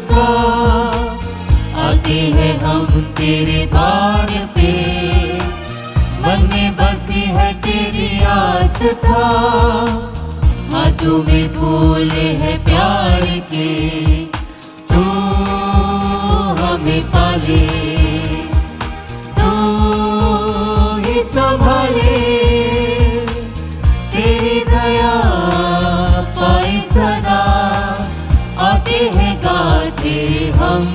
का, आते हैं हम तेरे द्वार पे, मन में बसी है तेरी आस्था, हाथों में फूल है प्यार के, तू हमें पाले, तू ही संभाले, तेरी दया पाए सदा, आते हैं गाते हम,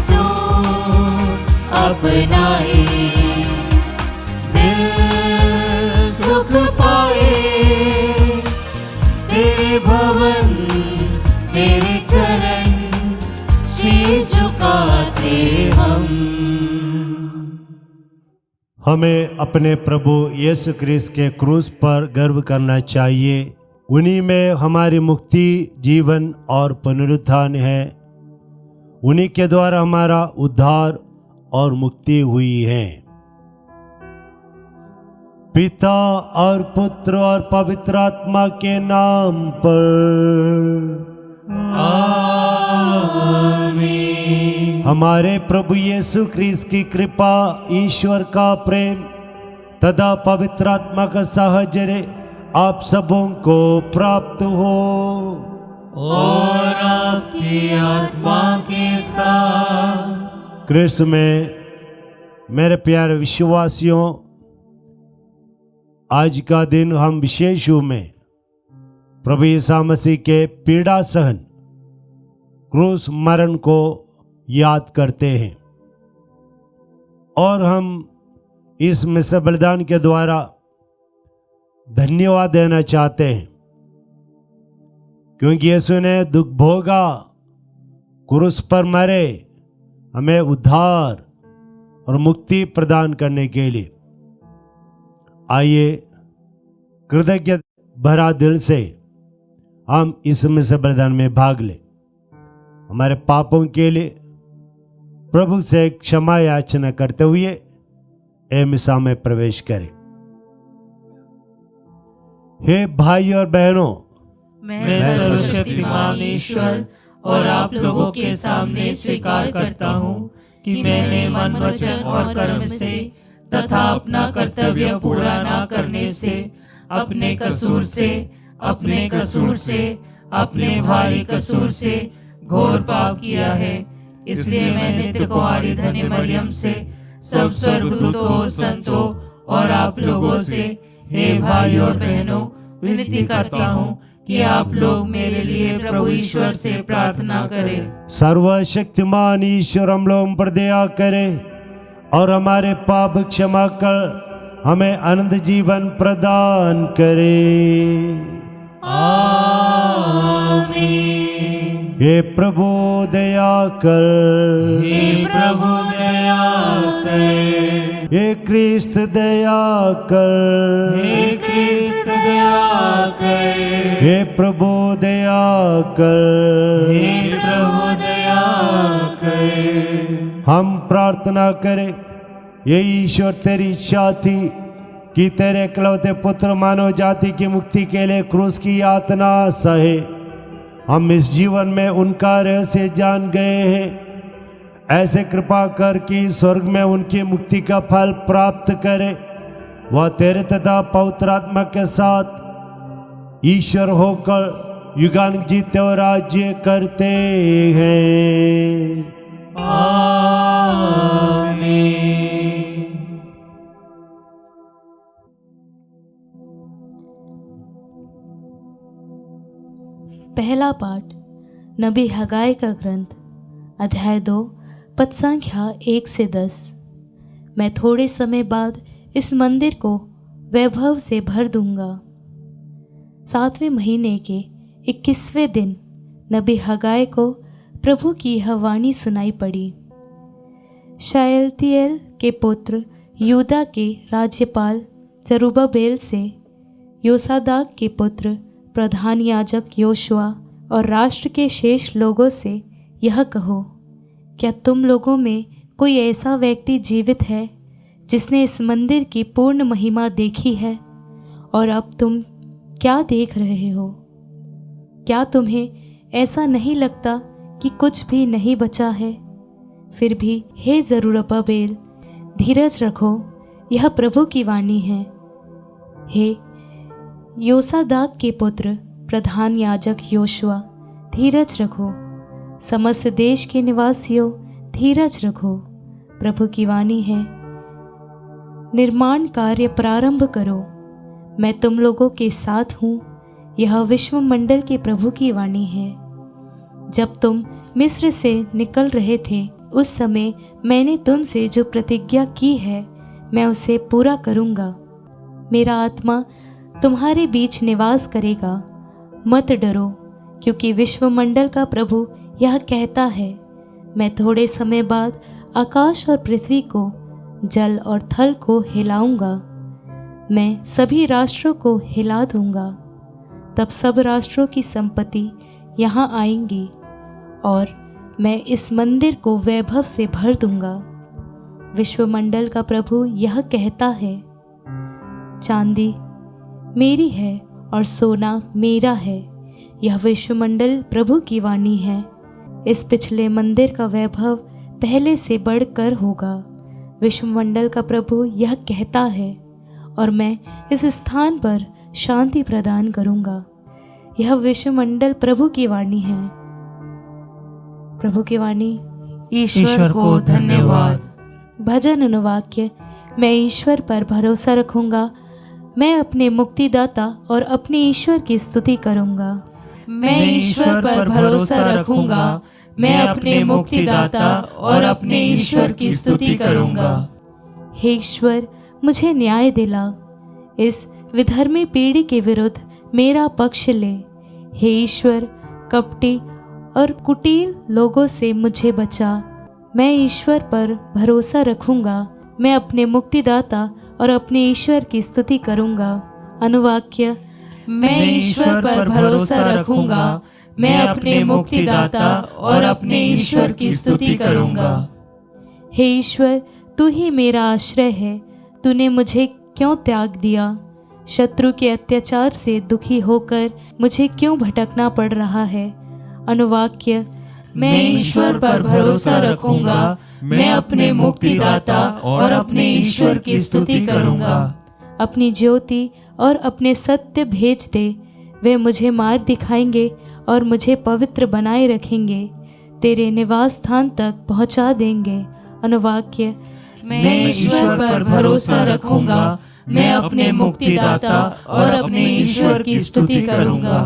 तू अपनाए, दिल सुख पाए, तेरे भवन तेरे चरण शीश झुकाते हम। हमें अपने प्रभु यीशु क्रिस्त के क्रूस पर गर्व करना चाहिए। उन्हीं में हमारी मुक्ति, जीवन और पुनरुत्थान है। उन्हीं के द्वारा हमारा उद्धार और मुक्ति हुई है। पिता और पुत्र और पवित्र आत्मा के नाम पर आमीन। हमारे प्रभु यीशु क्रिस्त की कृपा, ईश्वर का प्रेम तथा पवित्र आत्मा का साहचर्य आप सबों को प्राप्त हो और आपकी आत्मा के साथ। क्रिस्त में मेरे प्यारे विश्वासियों, आज का दिन हम विशेष रूप में प्रभु यीशु मसीह के पीड़ा सहन, क्रूस मरण को याद करते हैं और हम इस मिस्र बलिदान के द्वारा धन्यवाद देना चाहते हैं, क्योंकि यीशु ने दुख भोगा, क्रूस पर मरे, हमें उद्धार और मुक्ति प्रदान करने के लिए। आइए कृतज्ञता भरा दिल से हम इस मिस्र बलिदान में भाग लें। हमारे पापों के लिए प्रभु से क्षमा याचना करते हुए ए मिसा में प्रवेश करें। हे भाई और बहनों, मैं सर्वशक्तिमान ईश्वर और आप लोगों के सामने स्वीकार करता हूँ कि मैंने मन, वचन और कर्म से तथा अपना कर्तव्य पूरा न करने से, अपने कसूर से, अपने भारी कसूर से घोर पाप किया है। इसलिए मैं नित्य कुंवारी धन्य मरियम से, सब स्वर्गदूतों, संतों और आप लोगों से, हे भाई और बहनों, विनती करता हूँ कि आप लोग मेरे लिए प्रभु ईश्वर से प्रार्थना करें। सर्वशक्तिमान ईश्वर हम लोगों पर दया करे और हमारे पाप क्षमा कर हमें अनंत जीवन प्रदान करे। आमीन। हे प्रभु दया कर, हे प्रभु दया कर, हे क्रिस्त दया कर, हे क्रिस्त दया कर, हे प्रभु दया कर, हे प्रभु दया कर। हम प्रार्थना करें, ये ईश्वर तेरी इच्छा थी कि तेरे इकलौते पुत्र मानव जाति की मुक्ति के लिए क्रूस की यातना सहे। हम इस जीवन में उनका रहस्य जान गए हैं। ऐसे कृपा कर कि स्वर्ग में उनकी मुक्ति का फल प्राप्त करे। वह तेरे तथा पवित्र आत्मा के साथ ईश्वर होकर युगानुग जीते और राज्य करते हैं। आमीन। पहला पाठ नबी हगाई का ग्रंथ, अध्याय 2, पद संख्या 1 से 10। मैं थोड़े समय बाद इस मंदिर को वैभव से भर दूंगा। 7वें महीने के 21वें दिन नबी हगाई को प्रभु की यह वाणी सुनाई पड़ी। शायल्तिएल के पुत्र यूदा के राज्यपाल जरुब्बाबेल से, योसादाक के पुत्र प्रधान याजक योशुआ और राष्ट्र के शेष लोगों से यह कहो, क्या तुम लोगों में कोई ऐसा व्यक्ति जीवित है जिसने इस मंदिर की पूर्ण महिमा देखी है? और अब तुम क्या देख रहे हो? क्या तुम्हें ऐसा नहीं लगता कि कुछ भी नहीं बचा है। फिर भी हे जरुब्बाबेल, धीरज रखो, यह प्रभु की वाणी है। हे योसादाक के पुत्र प्रधान याजक योशुआ, धीरज रखो। समस्त देश के निवासियों, धीरज रखो, प्रभु की वाणी है। निर्माण कार्य प्रारंभ करो, मैं तुम लोगों के साथ हूँ, यह विश्वमंडल के प्रभु की वाणी है। जब तुम मिस्र से निकल रहे थे, उस समय मैंने तुमसे जो प्रतिज्ञा की है, मैं उसे पूरा करूँगा। मेरा आत्मा तुम्हारे बीच निवास करेगा। मत डरो, क्योंकि विश्वमंडल का प्रभु यह कहता है, मैं थोड़े समय बाद आकाश और पृथ्वी को, जल और थल को हिलाऊंगा। मैं सभी राष्ट्रों को हिला दूंगा। तब सब राष्ट्रों की संपत्ति यहाँ आएंगी और मैं इस मंदिर को वैभव से भर दूंगा। विश्वमंडल का प्रभु यह कहता है, चांदी मेरी है और सोना मेरा है। यह विश्वमंडल प्रभु की वाणी है। इस पिछले मंदिर का वैभव पहले से बढ़कर होगा। विश्वमंडल का प्रभु यह कहता है, और मैं इस स्थान पर शांति प्रदान करूंगा। यह विश्वमंडल प्रभु की वाणी है। प्रभु की वाणी। ईश्वर को धन्यवाद। भजन अनुवाक्य। मैं ईश्वर पर भरोसा रखूंगा, मैं अपने मुक्तिदाता और अपने ईश्वर की स्तुति करूंगा। मैं ईश्वर पर भरोसा रखूंगा, मैं अपने मुक्तिदाता और अपने ईश्वर की स्तुति करूंगा। हे ईश्वर, मुझे न्याय दिला, इस विधर्मी पीढ़ी के विरुद्ध मेरा पक्ष ले। हे ईश्वर, कपटी और कुटिल लोगों से मुझे बचा। मैं ईश्वर पर भरोसा रखूंगा, मैं अपने मुक्तिदाता और अपने ईश्वर की स्तुति करूंगा। अनुवाक्य। मैं ईश्वर पर भरोसा रखूंगा, मैं अपने मुक्तिदाता और अपने ईश्वर की स्तुति करूंगा। हे ईश्वर, तू ही मेरा आश्रय है, तूने मुझे क्यों त्याग दिया? शत्रु के अत्याचार से दुखी होकर मुझे क्यों भटकना पड़ रहा है? अनुवाक्य। मैं ईश्वर पर भरोसा रखूंगा, मैं अपने मुक्तिदाता और अपने ईश्वर की स्तुति करूंगा। अपनी ज्योति और अपने सत्य भेज दे, वे मुझे मार्ग दिखाएंगे और मुझे पवित्र बनाए रखेंगे, तेरे निवास स्थान तक पहुंचा देंगे। अनुवाक्य। मैं ईश्वर पर भरोसा रखूंगा, मैं अपने मुक्तिदाता और अपने ईश्वर की स्तुति करूंगा।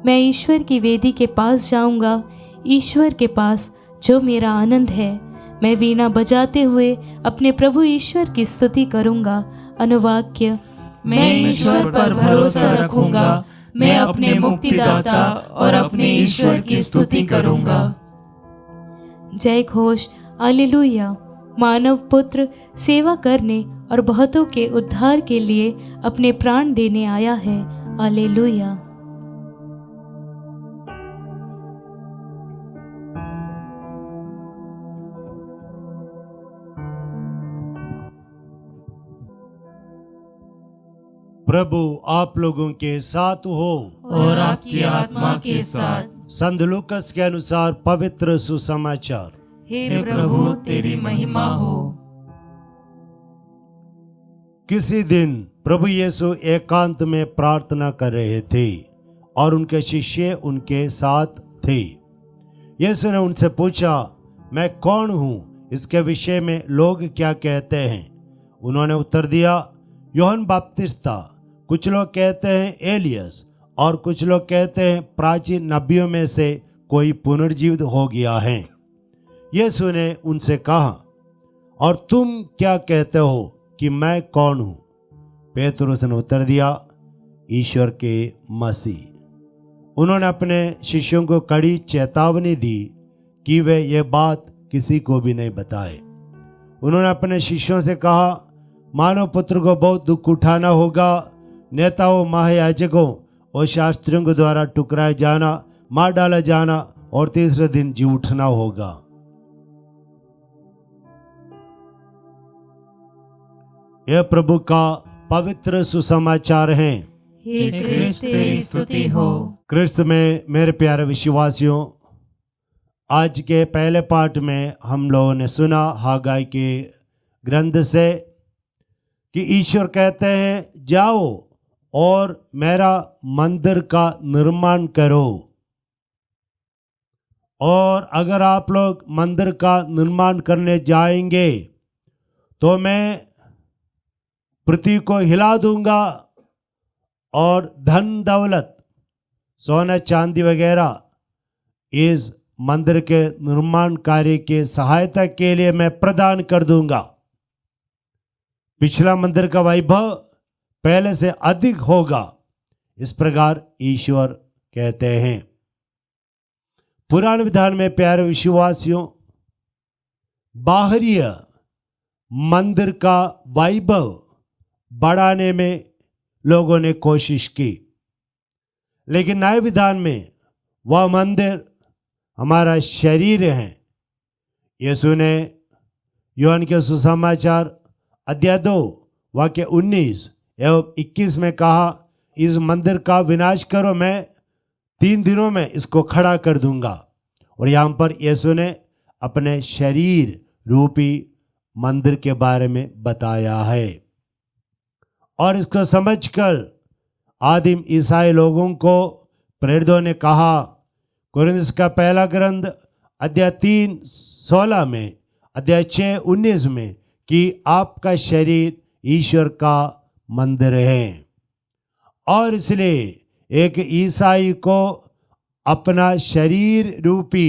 मैं ईश्वर की वेदी के पास जाऊंगा, ईश्वर के पास जो मेरा आनंद है। मैं वीणा बजाते हुए अपने प्रभु ईश्वर की स्तुति करूंगा। अनुवाक्य। मैं ईश्वर पर भरोसा रखूंगा, मैं अपने मुक्तिदाता और अपने ईश्वर की स्तुति करूंगा। जय घोष। हालेलुया। मानव पुत्र सेवा करने और बहुतों के उद्धार के लिए अपने प्राण देने आया है। हालेलुया। प्रभु आप लोगों के साथ हो और आपकी आत्मा के साथ। संत लूकस के अनुसार पवित्र सुसमाचार। हे प्रभु, तेरी महिमा हो। किसी दिन प्रभु यीशु एकांत में प्रार्थना कर रहे थे और उनके शिष्य उनके साथ थे। यीशु ने उनसे पूछा, मैं कौन हूँ? इसके विषय में लोग क्या कहते हैं? उन्होंने उत्तर दिया, यूहन्ना बपतिस्ता, कुछ लोग कहते हैं एलियस और कुछ लोग कहते हैं प्राचीन नबियों में से कोई पुनर्जीवित हो गया है। यीशु ने उनसे कहा, और तुम क्या कहते हो कि मैं कौन हूँ? पेतरुस ने उत्तर दिया, ईश्वर के मसीह। उन्होंने अपने शिष्यों को कड़ी चेतावनी दी कि वे ये बात किसी को भी नहीं बताए। उन्होंने अपने शिष्यों से कहा, मानव पुत्र को बहुत दुख उठाना होगा, नेताओं, महायाजकों और शास्त्रियों के द्वारा टुकराए जाना, मार डाला जाना और तीसरे दिन जी उठना होगा। यह प्रभु का पवित्र सुसमाचार है। हे क्रिस्त तेरी स्तुति हो। क्रिस्त में मेरे प्यारे विश्वासियों, आज के पहले पाठ में हम लोगों ने सुना हागाई के ग्रंथ से कि ईश्वर कहते हैं जाओ और मेरा मंदिर का निर्माण करो। और अगर आप लोग मंदिर का निर्माण करने जाएंगे तो मैं पृथ्वी को हिला दूंगा और धन दौलत सोना चांदी वगैरह इस मंदिर के निर्माण कार्य के सहायता के लिए मैं प्रदान कर दूंगा। पिछला मंदिर का वैभव पहले से अधिक होगा, इस प्रकार ईश्वर कहते हैं। पुराने विधान में प्यारे विश्वासियों, बाहरी मंदिर का वैभव बढ़ाने में लोगों ने कोशिश की, लेकिन नए विधान में वह मंदिर हमारा शरीर है। यीशु ने यूहन्ना के सुसमाचार अध्याय 2 वाक्य 19 एवं 21 में कहा, इस मंदिर का विनाश करो, मैं 3 दिनों में इसको खड़ा कर दूंगा। और यहाँ पर यीशु ने अपने शरीर रूपी मंदिर के बारे में बताया है। और इसको समझकर आदिम ईसाई लोगों को प्रेरितों ने कहा, कोरिन्थियों का पहला ग्रंथ अध्याय 3:16 में, अध्याय 6:19 में, कि आपका शरीर ईश्वर का मंदिर है। और इसलिए एक ईसाई को अपना शरीर रूपी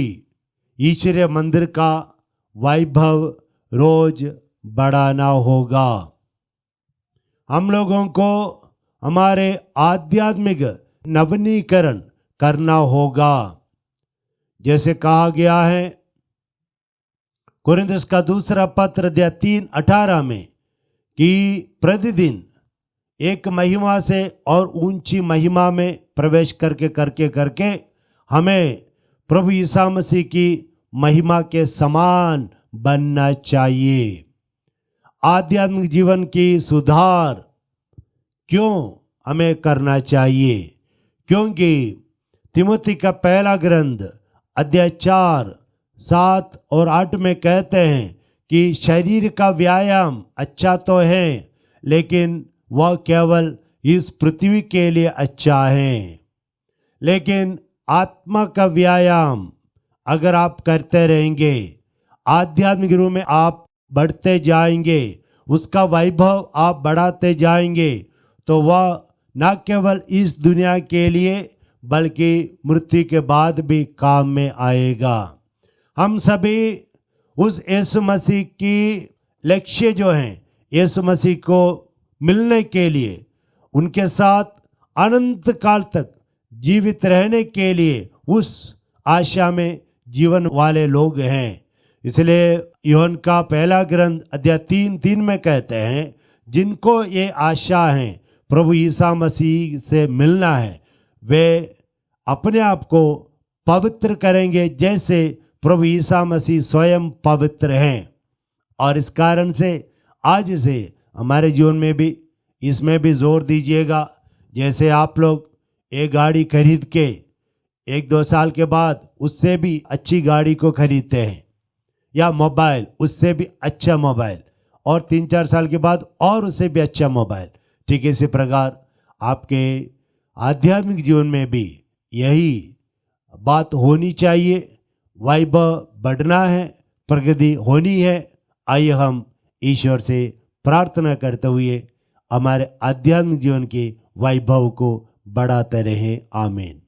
ईश्वरीय मंदिर का वैभव रोज बढ़ाना होगा। हम लोगों को हमारे आध्यात्मिक नवीनीकरण करना होगा। जैसे कहा गया है कोरिन्थियों का दूसरा पत्र अध्याय 3:18 में कि प्रतिदिन एक महिमा से और ऊंची महिमा में प्रवेश करके हमें प्रभु यीशु मसीह की महिमा के समान बनना चाहिए। आध्यात्मिक जीवन की सुधार क्यों हमें करना चाहिए? क्योंकि तिमोथी का पहला ग्रंथ अध्याय 4, 7 और 8 में कहते हैं कि शरीर का व्यायाम अच्छा तो है, लेकिन वह केवल इस पृथ्वी के लिए अच्छा है। लेकिन आत्मा का व्यायाम अगर आप करते रहेंगे, आध्यात्मिक रूप में आप बढ़ते जाएंगे, उसका वैभव आप बढ़ाते जाएंगे, तो वह न केवल इस दुनिया के लिए बल्कि मृत्यु के बाद भी काम में आएगा। हम सभी उस यीशु मसीह की लक्ष्य जो हैं, यीशु मसीह को मिलने के लिए, उनके साथ अनंत काल तक जीवित रहने के लिए उस आशा में जीवन वाले लोग हैं। इसलिए यूहन्ना का पहला ग्रंथ अध्याय 3:3 में कहते हैं, जिनको ये आशा है प्रभु यीशु मसीह से मिलना है, वे अपने आप को पवित्र करेंगे जैसे प्रभु यीशु मसीह स्वयं पवित्र हैं। और इस कारण से आज से हमारे जीवन में भी इसमें भी जोर दीजिएगा। जैसे आप लोग एक गाड़ी खरीद के 1-2 साल के बाद उससे भी अच्छी गाड़ी को खरीदते हैं, या मोबाइल उससे भी अच्छा मोबाइल, और 3-4 साल के बाद और उससे भी अच्छा मोबाइल। ठीक इसी प्रकार आपके आध्यात्मिक जीवन में भी यही बात होनी चाहिए। वैभव बढ़ना है, प्रगति होनी है। आइए हम ईश्वर से प्रार्थना करते हुए हमारे आध्यात्मिक जीवन के वैभव को बढ़ाते रहें। आमीन।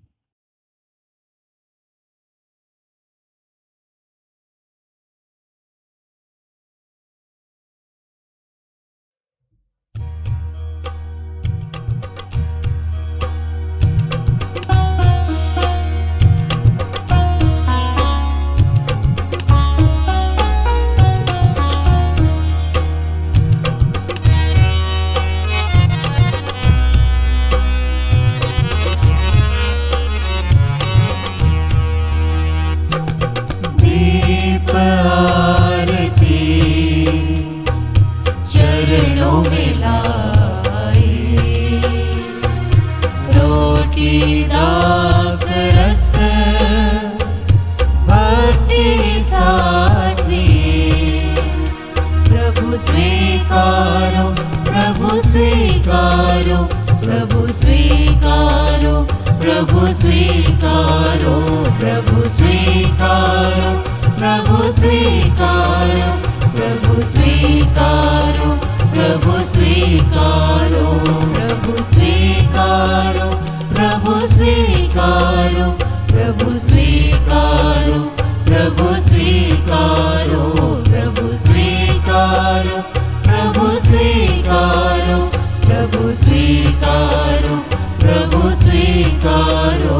स्वीकारो प्रभु स्वीकारो प्रभु स्वीकारो प्रभु स्वीकारो प्रभु स्वीकारो प्रभु स्वीकारो प्रभु स्वीकारो प्रभु स्वीकारो प्रभु स्वीकारो प्रभु स्वीकारो प्रभु स्वीकारो प्रभु स्वीकारो प्रभु स्वीकारो प्रभु स्वीकारो प्रभु स्वीकारो।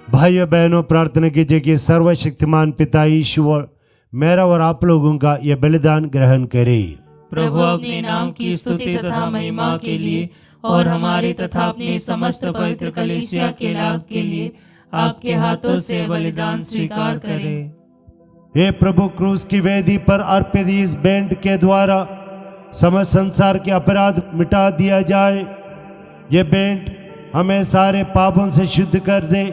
भाइयों बहनों, प्रार्थना कीजिए कि सर्वशक्तिमान पिता ईश्वर मेरा और आप लोगों का यह बलिदान ग्रहण करे। प्रभु अपने नाम की स्तुति तथा महिमा के लिए और हमारे तथा अपने समस्त पवित्र कलीसिया के लाभ के लिए आपके हाथों से बलिदान स्वीकार करें। हे प्रभु, क्रूस की वेदी पर अर्पित इस बैंड के द्वारा समस्त संसार के अपराध मिटा दिया जाए। ये बैंड हमें सारे पापों से शुद्ध कर दे।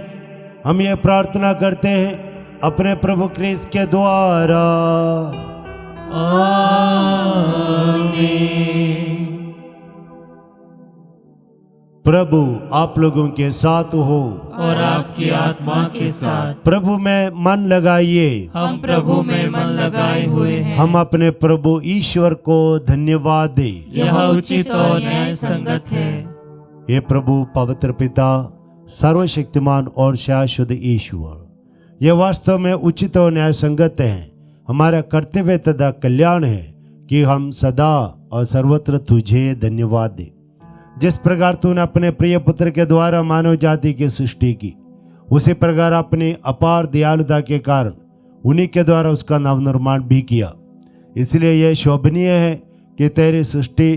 हम ये प्रार्थना करते हैं अपने प्रभु क्रिस्त के द्वारा। आमीन। प्रभु आप लोगों के साथ हो और आपकी आत्मा के साथ। प्रभु में मन लगाइए। हम प्रभु में मन लगाए हुए हैं। हम अपने प्रभु ईश्वर को धन्यवाद दे। यह उचित और न्याय संगत है। हे प्रभु पवित्र पिता, सर्वशक्तिमान और शाश्वत ईश्वर, यह वास्तव में उचित और न्याय संगत है। हमारा कर्तव्य तथा कल्याण है कि हम सदा और सर्वत्र तुझे धन्यवाद दे। जिस प्रकार तूने अपने प्रिय पुत्र के द्वारा मानव जाति की सृष्टि की, उसी प्रकार अपनी अपार दयालुता के कारण उन्हीं के द्वारा उसका नवनिर्माण भी किया। इसलिए यह शोभनीय है कि तेरी सृष्टि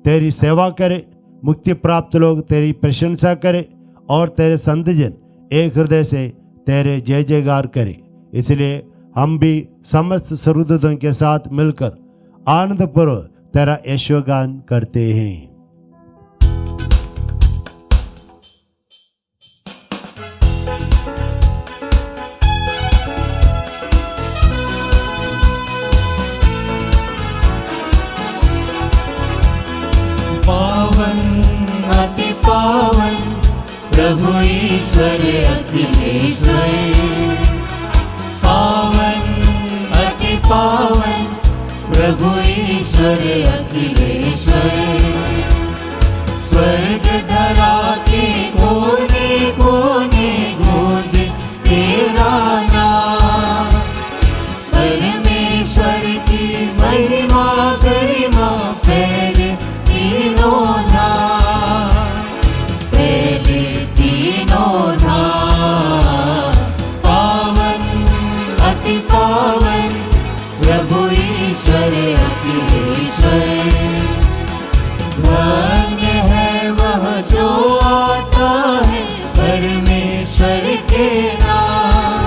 तेरी सेवा करे, मुक्ति प्राप्त लोग तेरी प्रशंसा करे और तेरे संतजन एक हृदय से तेरे जय जयकार करे। इसलिए हम भी समस्त सर्वदूतों के साथ मिलकर आनंदपूर्वक तेरा यशोगान करते हैं। पावन अति पावन प्रभु ईश्वर अखिलेश्वर। पावन अति पावन प्रभु ईश्वर अखिलेश्वर। स्वर्ग धरा के कोने कोने गूंजे तेरा नाम। परमेश्वर की महिमा गरिमा फैले तीनों धाम, फैले तीनों धाम। पावन अति पावन प्रभु ईश्वर अखिलेश्वर। धन्य है वह जो आता है परमेश्वर के नाम।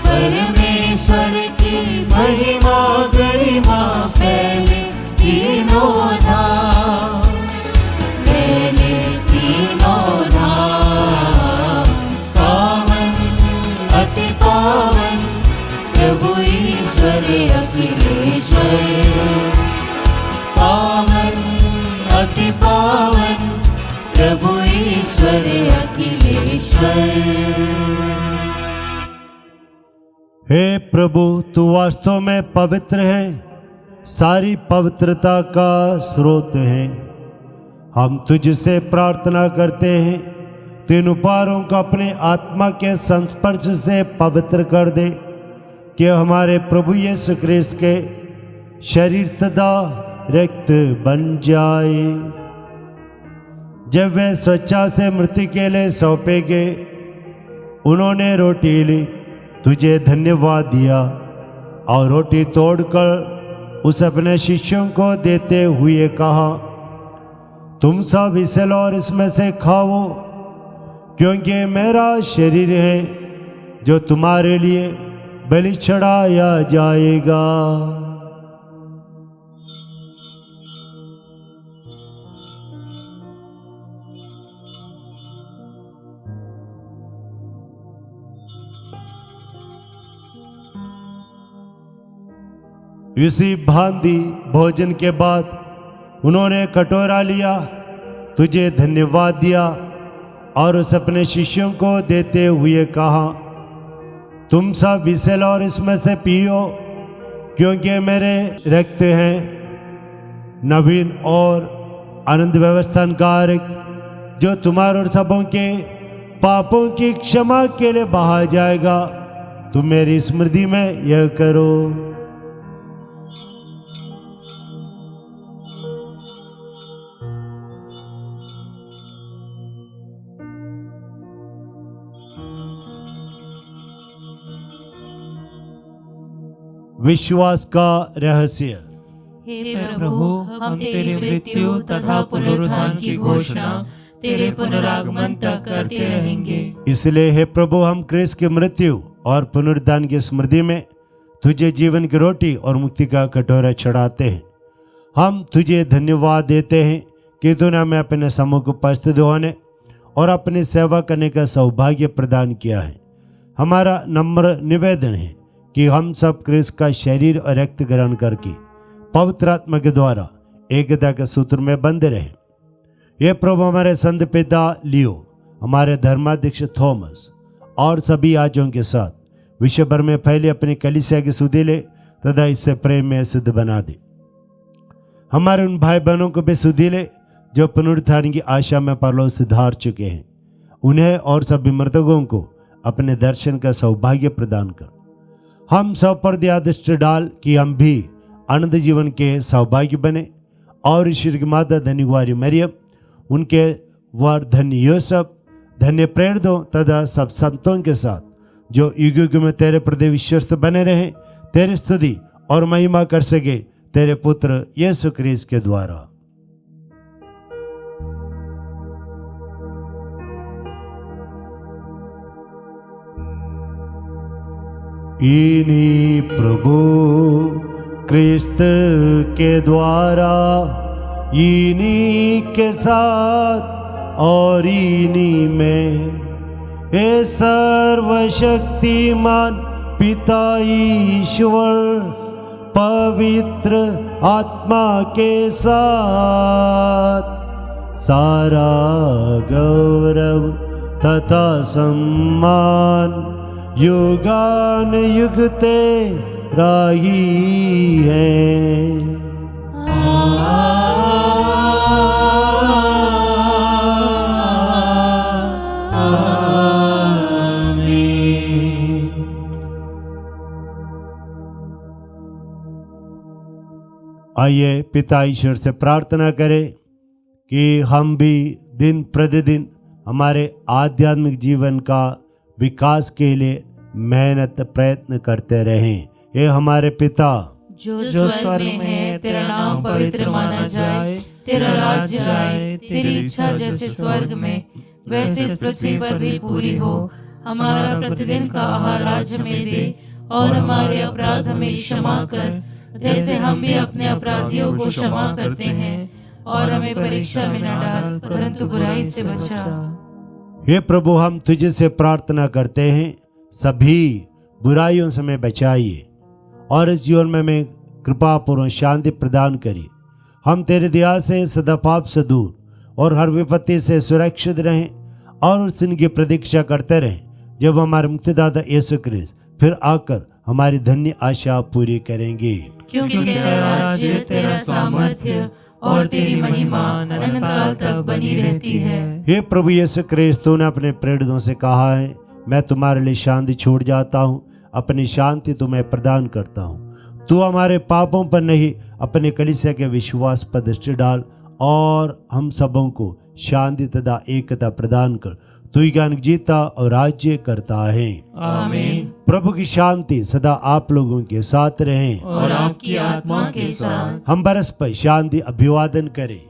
परमेश्वर की महिमा गरिमा फैले तीनों धाम, फैले तीनों धाम। पावन अति पावन प्रभु ईश्वर अखिलेश्वर। पावन अति पावन प्रभु ईश्वर अखिलेश्वर। हे प्रभु, तू वास्तव में पवित्र है, सारी पवित्रता का स्रोत है। हम तुझसे प्रार्थना करते हैं, तीन उपहारों को अपने आत्मा के संस्पर्श से पवित्र कर दे कि हमारे प्रभु यीशु ख्रीस्त के शरीर तथा रक्त बन जाए। जब वे स्वेच्छा से मृत्यु के लिए सौंपे गए, उन्होंने रोटी ली, तुझे धन्यवाद दिया और रोटी तोड़कर उस अपने शिष्यों को देते हुए कहा, तुम सब इसे लो और इसमें से खाओ, क्योंकि मेरा शरीर है जो तुम्हारे लिए बलि चढ़ाया जाएगा। इसी भांति भोजन के बाद उन्होंने कटोरा लिया, तुझे धन्यवाद दिया और उस अपने शिष्यों को देते हुए कहा, तुम सब इसे लो और इसमें से पियो, क्योंकि मेरे रक्त हैं नवीन और आनंद व्यवस्था का रक्त, जो तुम्हारे और सबों के पापों की क्षमा के लिए बहा जाएगा। तुम मेरी स्मृति में यह करो। विश्वास का रहस्य। हे प्रभु, हम तेरी मृत्यु तथा पुनरुत्थान की घोषणा तेरे पुनरागमन तक करते रहेंगे। इसलिए हे प्रभु, हम क्रिस्त की मृत्यु और पुनरुत्थान की स्मृति में तुझे जीवन की रोटी और मुक्ति का कटोरा चढ़ाते हैं। हम तुझे धन्यवाद देते हैं कि तूने हमें अपने सम्मुख को उपस्थित होने और अपनी सेवा करने का सौभाग्य प्रदान किया है। हमारा नम्र निवेदन है कि हम सब क्रिस्त का शरीर और रक्त ग्रहण करके पवित्र आत्मा के द्वारा एकता के सूत्र में बंधे रहें। ये प्रभु हमारे संत पिता लियो, हमारे धर्माध्यक्ष थॉमस और सभी आजों के साथ विश्व भर में फैले अपनी कलीसिया की सुधि ले तथा इससे प्रेम में सिद्ध बना दे। हमारे उन भाई बहनों को भी सुधि ले जो पुनरुत्थान की आशा में परलोक से धार चुके हैं। उन्हें और सभी मृतकों को अपने दर्शन का सौभाग्य प्रदान कर। हम सब पर दया दृष्टि डाल कि हम भी अनंत जीवन के सौभाग्य बने और ईश्वर की माता धन्य कुमारी मरियम, उनके वर धन्य यूसुफ, धन्य प्रेरितों तथा सब संतों के साथ जो युग युग में तेरे प्रति विश्वस्त बने रहे, तेरी स्तुति और महिमा कर सके तेरे पुत्र यीशु क्रिस्त के द्वारा। इन्हीं प्रभु क्रिस्त के द्वारा, इन्हीं के साथ और इन्हीं में हे सर्वशक्तिमान पिता ईश्वर पवित्र आत्मा के साथ सारा गौरव तथा सम्मान युगान युग तेरा ही है। आइए पिता ईश्वर से प्रार्थना करें कि हम भी दिन प्रतिदिन हमारे आध्यात्मिक जीवन का विकास के लिए मेहनत प्रयत्न करते रहें। ये हमारे पिता जो स्वर्ग में है, तेरा नाम पवित्र माना जाए, तेरा राज्य आए, तेरी इच्छा जैसे स्वर्ग में वैसे इस पृथ्वी पर भी पूरी हो। हमारा प्रतिदिन का आहार आज हमें दे और हमारे अपराध हमें क्षमा कर जैसे हम भी अपने अपराधियों को क्षमा करते हैं, और हमें परीक्षा में न डाल परंतु बुराई से बचा। हे प्रभु, हम तुझे से प्रार्थना करते हैं, सभी बुराइयों से हमें बचाइए और इस जीवन में हमें कृपा पूर्वक शांति प्रदान करिए। हम तेरे दया से सदा पाप से दूर और हर विपत्ति से सुरक्षित रहें और उस दिन की प्रतीक्षा करते रहें जब हमारे मुक्तिदाता यीशु क्रिस्त फिर आकर हमारी धन्य आशा पूरी करेंगे। क्योंकि तेरा राज्य, तेरा सामर्थ्य और तेरी महिमा अनंत काल तक बनी रहती है। हे प्रभु यीशु क्रिस्त, तूने अपने प्रेरितों से कहा है, मैं तुम्हारे लिए शांति छोड़ जाता हूँ, अपनी शांति तुम्हें प्रदान करता हूँ। तू हमारे पापों पर नहीं, अपने कलीसिया के विश्वास पर दृष्टि डाल और हम सबों को शांति तथा एकता प्रदान कर। तू ही ज्ञान जीता और राज्य करता है। आमीन। प्रभु की शांति सदा आप लोगों के साथ रहे और आपकी आत्मा के साथ। हम परस्पर शांति अभिवादन करें।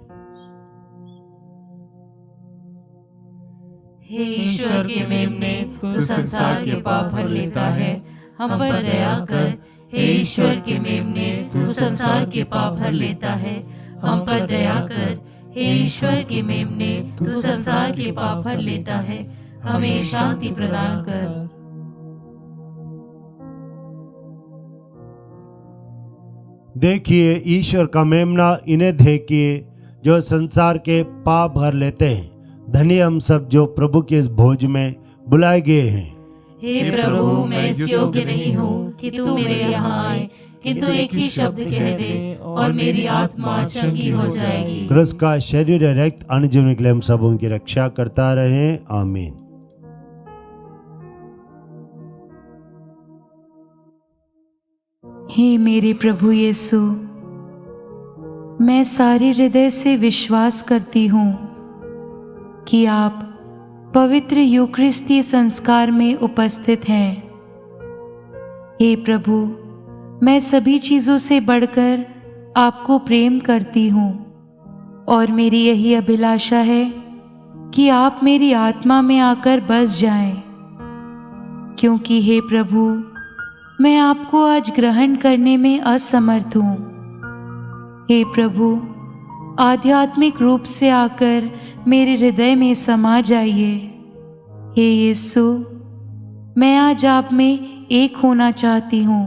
हे ईश्वर के मेमने, तू संसार के पाप हर लेता है, हम पर दया कर। हे ईश्वर के मेमने, तू संसार के पाप हर लेता है, हम पर दया कर। हे ईश्वर के मेमने, तू संसार के पाप हर लेता है, हमें शांति प्रदान कर। देखिए, ईश्वर का मेमना इन्हें देखिए जो संसार के पाप भर लेते हैं। धन्य हम सब जो प्रभु के इस भोज में बुलाए गए हैं। हे प्रभु, मैं इस योग्य नहीं हूँ कि तू मेरे यहाँ आए, किंतु एक ही शब्द कह दे और मेरी आत्मा चंगी हो जाएगी। क्रिस्त का शरीर रक्त अन्य जीवन के लिए हम सबों की रक्षा करता रहे। आमीन। हे मेरे प्रभु यीशु, मैं सारे हृदय से विश्वास करती हूँ कि आप पवित्र यूकरिस्ती संस्कार में उपस्थित हैं। हे प्रभु, मैं सभी चीज़ों से बढ़कर आपको प्रेम करती हूँ और मेरी यही अभिलाषा है कि आप मेरी आत्मा में आकर बस जाएं, क्योंकि हे प्रभु, मैं आपको आज ग्रहण करने में असमर्थ हूँ। हे प्रभु, आध्यात्मिक रूप से आकर मेरे हृदय में समा जाइए। हे यीशु, मैं आज आप में एक होना चाहती हूँ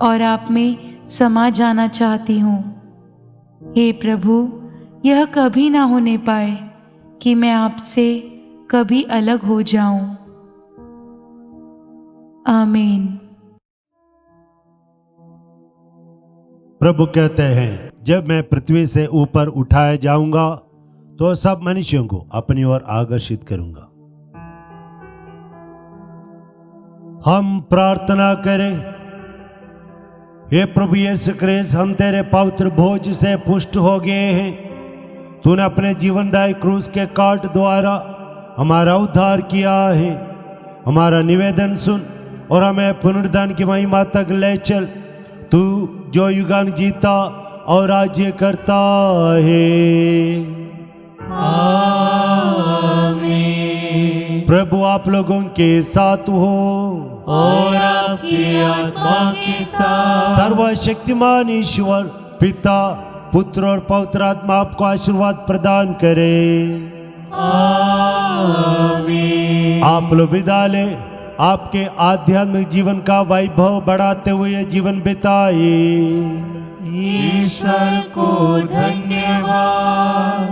और आप में समा जाना चाहती हूँ। हे प्रभु, यह कभी ना होने पाए कि मैं आपसे कभी अलग हो जाऊं। आमीन। प्रभु कहते हैं, जब मैं पृथ्वी से ऊपर उठाया जाऊंगा तो सब मनुष्यों को अपनी ओर आकर्षित करूंगा। हम प्रार्थना करें। हे प्रभु यीशु क्रिस्त, हम तेरे पवित्र भोज से पुष्ट हो गए हैं। तूने अपने जीवनदायी क्रूस के काट द्वारा हमारा उद्धार किया है। हमारा निवेदन सुन और हमें पुनरुत्थान की महिमा तक ले चल। तू जो युगान जीता और राज्य करता है। आमीन। प्रभु आप लोगों के साथ हो और आपकी आत्मा के साथ। सर्वशक्तिमान ईश्वर पिता, पुत्र और पवित्र आत्मा आपको आशीर्वाद प्रदान करे। आमीन। आप लोग विदा ले आपके आध्यात्मिक जीवन का वैभव बढ़ाते हुए जीवन बिताए। ईश्वर को धन्यवाद।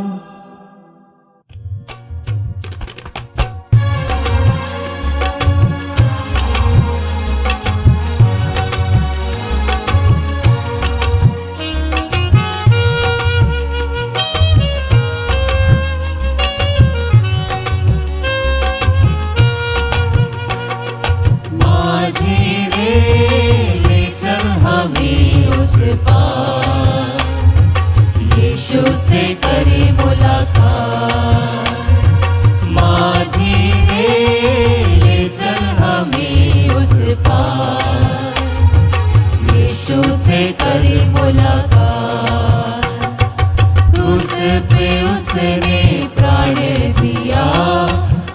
यीशु से करे मुलाकात। माझी रे ले चल हमें उस पार। यीशु से करे मुलाकात। क्रूस पे उसने प्राण दिया,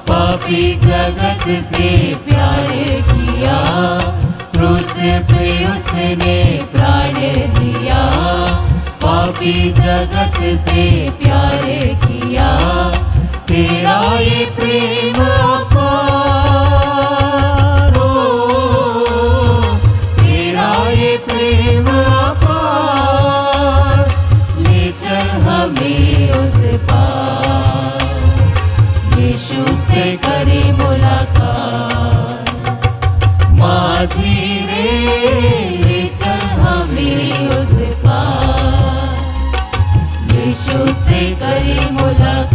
पापी जगत से प्यार किया। क्रूस पे उसने प्राण दिया, पापी जगत से प्यार किया। तेरा ये प्रेम अपार, तेरा ये प्रेम अपार। ले चल हमें उस पार। यीशु से करे मुलाकात। माझी रे ले चल हमें उस पार। यीशु से करे मुलाकात।